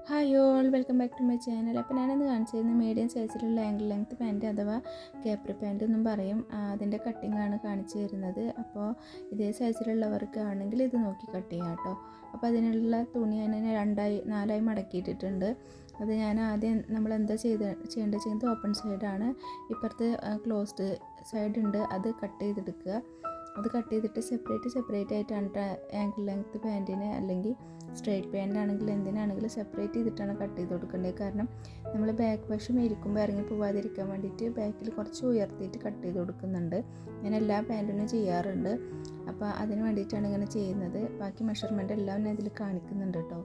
Hi all, welcome back to my channel. അപ്പോൾ ഞാനിന്ന് കാണിച്ചു തരുന്നത് മീഡിയം സൈസിലുള്ള ആങ്കിൾ ലെങ്ത് പാൻറ്റ് അഥവാ കേപ്രി പാൻറ്റ് എന്നും പറയും. അതിൻ്റെ കട്ടിങ്ങാണ് കാണിച്ചു തരുന്നത്. അപ്പോൾ ഇതേ സൈസിലുള്ളവർക്കാണെങ്കിൽ ഇത് നോക്കി കട്ട് ചെയ്യാം കേട്ടോ. അപ്പോൾ അതിനുള്ള തുണി ഞാൻ നാലായി മടക്കിയിട്ടിട്ടുണ്ട്. അത് ഞാൻ ആദ്യം നമ്മൾ എന്താ ചെയ്യേണ്ടത് ഓപ്പൺ സൈഡാണ്. ഇപ്പുറത്ത് ക്ലോസ്ഡ് സൈഡ് ഉണ്ട്, അത് കട്ട് ചെയ്തെടുക്കുക. അത് കട്ട് ചെയ്തിട്ട് സെപ്പറേറ്റ് ആയിട്ടാണ് ആങ്കിൾ ലെങ്ത് പാൻറ്റിന്, അല്ലെങ്കിൽ സ്ട്രൈറ്റ് പാൻ്റ് ആണെങ്കിൽ എന്തിനാണെങ്കിലും സെപ്പറേറ്റ് ചെയ്തിട്ടാണ് കട്ട് ചെയ്ത് കൊടുക്കേണ്ടത്. കാരണം നമ്മൾ ബാക്ക് വശം ഇരിക്കുമ്പോൾ ഇറങ്ങി പോകാതിരിക്കാൻ വേണ്ടിയിട്ട് ബാക്കിൽ കുറച്ച് ഉയർത്തിയിട്ട് കട്ട് ചെയ്ത് കൊടുക്കുന്നുണ്ട്. ഞാൻ എല്ലാ പാൻറ്റിനും ചെയ്യാറുണ്ട്. അപ്പോൾ അതിന് വേണ്ടിയിട്ടാണ് ഇങ്ങനെ ചെയ്യുന്നത്. ബാക്കി മെഷർമെൻറ്റ് എല്ലാം ഞാൻ ഇതിൽ കാണിക്കുന്നുണ്ട് കേട്ടോ.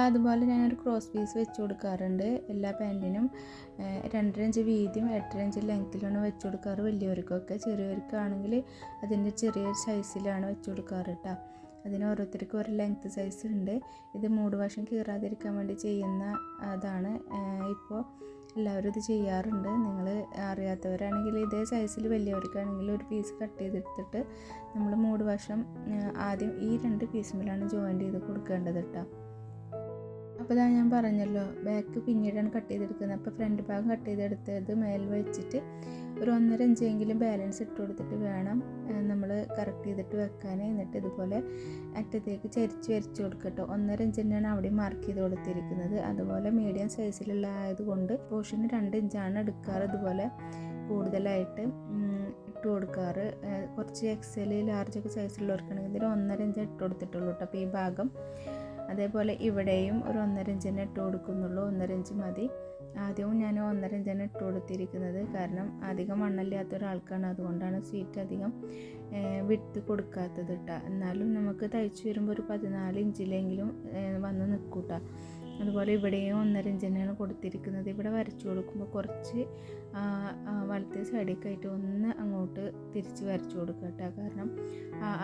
അതുപോലെ ഞാനൊരു ക്രോസ് പീസ് വെച്ച് കൊടുക്കാറുണ്ട് എല്ലാ പാൻറ്റിനും. 2.5 ഇഞ്ച് വീതിയും 8.5 ഇഞ്ച് ലെങ്ത്തിലാണ് വെച്ച് കൊടുക്കാറ് വലിയവർക്കൊക്കെ. ചെറിയവർക്കാണെങ്കിൽ അതിൻ്റെ ചെറിയൊരു സൈസിലാണ് വെച്ച് കൊടുക്കാറ് കേട്ടോ. അതിന് ഓരോരുത്തർക്കും ഒരു ലെങ്ത്ത് സൈസ് ഉണ്ട്. ഇത് മൂട് വശം കീറാതിരിക്കാൻ വേണ്ടി ചെയ്യുന്ന അതാണ്. ഇപ്പോൾ എല്ലാവരും ഇത് ചെയ്യാറുണ്ട്. നിങ്ങൾ അറിയാത്തവരാണെങ്കിൽ ഇതേ സൈസിൽ വലിയവർക്കാണെങ്കിൽ ഒരു പീസ് കട്ട് ചെയ്തെടുത്തിട്ട് നമ്മൾ മൂട് വശം ആദ്യം ഈ 2 പീസുമിലാണ് ജോയിൻ്റ് ചെയ്ത് കൊടുക്കേണ്ടത് കേട്ടോ. അപ്പോൾ ഇതാ ഞാൻ പറഞ്ഞല്ലോ, ബാക്ക് പിന്നീടാണ് കട്ട് ചെയ്തെടുക്കുന്നത്. അപ്പോൾ ഫ്രണ്ട് ഭാഗം കട്ട് ചെയ്തെടുത്തത് മേൽ വെച്ചിട്ട് ഒരു 1.5 ഇഞ്ചെങ്കിലും ബാലൻസ് ഇട്ട് കൊടുത്തിട്ട് വേണം നമ്മൾ കറക്റ്റ് ചെയ്തിട്ട് വെക്കാൻ. എന്നിട്ട് ഇതുപോലെ അറ്റത്തേക്ക് ചരിച്ച് വരച്ച് കൊടുക്കട്ടോ. 1.5 ഇഞ്ച് തന്നെയാണ് അവിടെ മാർക്ക് ചെയ്ത് കൊടുത്തിരിക്കുന്നത്. അതുപോലെ മീഡിയം സൈസിലുള്ള ആയതുകൊണ്ട് പോർഷന് 2 ഇഞ്ചാണ് എടുക്കാറ്. ഇതുപോലെ കൂടുതലായിട്ട് ഇട്ട് കൊടുക്കാറ്. കുറച്ച് എക്സൽ ലാർജൊക്കെ സൈസിലുള്ളവർക്കാണെങ്കിൽ ഇതിൽ 1.5 ഇഞ്ച് ഇട്ട് കൊടുത്തിട്ടുള്ളൂ കേട്ടോ. അപ്പോൾ ഈ ഭാഗം അതേപോലെ ഇവിടെയും ഒരു 1.5 ഇഞ്ച് തന്നെ ഇട്ട് കൊടുക്കുന്നുള്ളൂ. 1.5 ഇഞ്ച് മതി. ആദ്യവും ഞാൻ 1.5 ഇഞ്ച് തന്നെ ഇട്ട് കൊടുത്തിരിക്കുന്നത്. കാരണം അധികം മണ്ണല്ലാത്ത ഒരാൾക്കാണ്, അതുകൊണ്ടാണ് സീറ്റ് അധികം വിട്ട് കൊടുക്കാത്തത് കേട്ടോ. എന്നാലും നമുക്ക് തയ്ച്ചു വരുമ്പോൾ ഒരു 14 ഇഞ്ചിലെങ്കിലും വന്ന് നിൽക്കൂട്ട. അതുപോലെ ഇവിടെയും 1.5 ഇഞ്ച് തന്നെയാണ് കൊടുത്തിരിക്കുന്നത്. ഇവിടെ വരച്ചു കൊടുക്കുമ്പോൾ കുറച്ച് വലത്തെ സൈഡിലേക്കായിട്ട് ഒന്ന് അങ്ങോട്ട് തിരിച്ച് വരച്ചു കൊടുക്കുക കേട്ടോ. കാരണം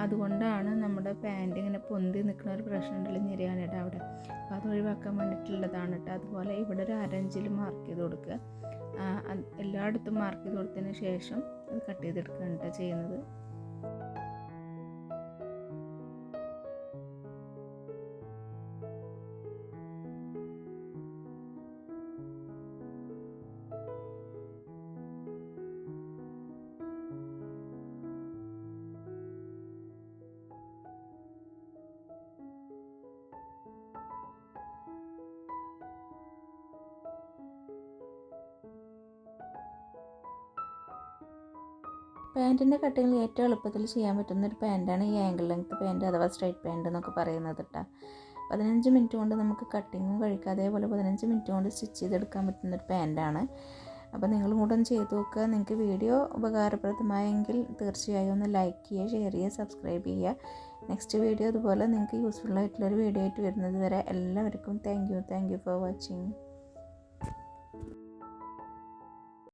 അതുകൊണ്ടാണ് നമ്മുടെ പാൻറ്റ് ഇങ്ങനെ പൊന്തി നിൽക്കുന്ന ഒരു പ്രശ്നം ഉണ്ടല്ലോ, ഞെരിയാനായിട്ട് അവിടെ. അപ്പോൾ അത് ഒഴിവാക്കാൻ വേണ്ടിയിട്ടുള്ളതാണ് കേട്ടോ. അതുപോലെ ഇവിടെ ഒരു 1/2 ഇഞ്ചിൽ മാർക്ക് ചെയ്ത് കൊടുക്കുക. എല്ലായിടത്തും മാർക്ക് ചെയ്ത് കൊടുത്തതിന് ശേഷം അത് കട്ട് ചെയ്തെടുക്കുകയാണ് കേട്ടോ ചെയ്യുന്നത്. പാൻറ്റിൻ്റെ കട്ടിങ്ങിൽ ഏറ്റവും എളുപ്പത്തിൽ ചെയ്യാൻ പറ്റുന്ന ഒരു പാൻറ്റാണ് ഈ ആങ്കിൾ ലെങ്ത് പാൻറ്റ് അഥവാ സ്ട്രൈറ്റ് പാൻറ്റ് എന്നൊക്കെ പറയുന്നത് കേട്ടോ. 15 മിനിറ്റ് കൊണ്ട് നമുക്ക് കട്ടിങ്ങും കഴിക്കാം, അതേപോലെ 15 മിനിറ്റ് കൊണ്ട് സ്റ്റിച്ച് ചെയ്തെടുക്കാൻ പറ്റുന്നൊരു പാൻറ്റാണ്. അപ്പോൾ നിങ്ങളും കൂടെ ഒന്ന് ചെയ്ത് നോക്കുക. നിങ്ങൾക്ക് വീഡിയോ ഉപകാരപ്രദമായെങ്കിൽ തീർച്ചയായും ഒന്ന് ലൈക്ക് ചെയ്യുക, ഷെയർ ചെയ്യുക, സബ്സ്ക്രൈബ് ചെയ്യുക. നെക്സ്റ്റ് വീഡിയോ അതുപോലെ നിങ്ങൾക്ക് യൂസ്ഫുൾ ആയിട്ടുള്ളൊരു വീഡിയോ ആയിട്ട് വരുന്നത് വരെ എല്ലാവർക്കും താങ്ക് യു ഫോർ വാച്ചിങ്.